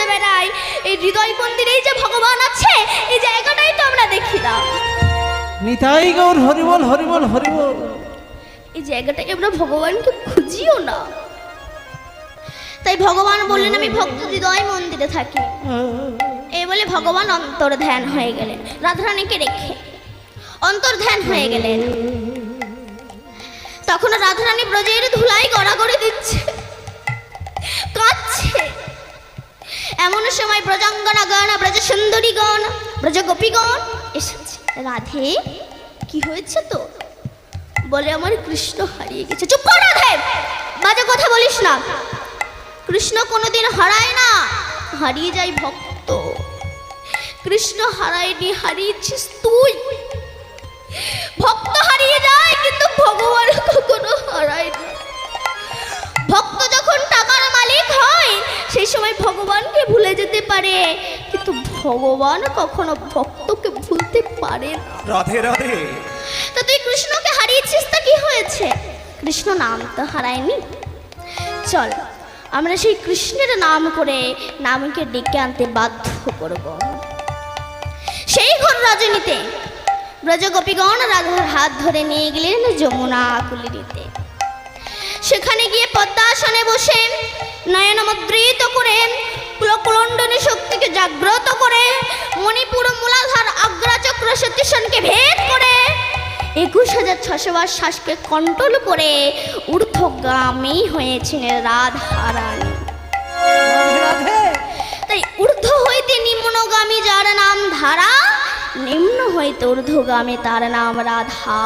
বেড়াই, এই হৃদয় মন্দিরেই যে ভগবান আছে এই জায়গাটাই তো আমরা দেখি না। নিতাই গৌর হরিবল হরিবল হরিবল। এই জায়গাটাই আমরা ভগবানকে খুঁজিও না। তাই ভগবান বললেন আমি ভক্ত হৃদয় মন্দিরে থাকি। এই বলে ভগবান অন্তর ধ্যান হয়ে গেলেন, রাধারানীকে রেখে অন্তর ধ্যান হয়ে গেলেন। তখন রাধারানী ব্রজের ধুলাই গড়াগড়ি দিচ্ছে, কাঁদছে। এমন সময় ব্রজাঙ্গনা গণ, ব্রজ সুন্দরী গণ, ব্রজ গোপীগণ এসেছে। রাধে কি হয়েছে তো? বলে আমার কৃষ্ণ হারিয়ে গেছে। চুপ কর রাধে, বাজে কথা বলিস না। কৃষ্ণ কোনোদিন হারায় না, হারিয়ে যায় ভক্ত। কৃষ্ণ হারায়নি, হারিয়েছিস তুই। ভক্ত হারিয়ে যায় কিন্তু ভগবান কখনো হারায় না। ভক্ত যখন টাকার মালিক হয় সেই সময় ভগবানকে ভুলে যেতে পারে, কিন্তু ভগবান কখনো ভক্তকে ভুলতে পারে না। রাধে রাধে। তো তুই কৃষ্ণকে হারিয়েছিস, তা কি হয়েছে? কৃষ্ণ নাম তো হারায়নি। চল আমরা সেই কৃষ্ণের নাম করে নামকে ডেকে আনতে বাধ্য করব। সেই ঘোর রজনীতে ব্রজ গোপীগণ রাধার হাত ধরে নিয়ে গেলেন যমুনা কুলিতে। সেখানে গিয়ে পদ্মাসনে বসে নয়ন মুদ্রিত করে কুলকুলণ্ডনী শক্তিকে জাগ্রত করে মণিপুর মূলাধার আগ্রাচক্র সতীশনকে ভেদ করে 21,600 শ্বাসকে কন্ট্রোল করে ঊর্ধ্বগামী হয়েছেন রাধারানী। তাই ঊর্ধ্ব হইতে নিম্নগামী যার নাম ধারা, নিম্ন হইতে ঊর্ধ্বগামী তার নাম রাধা।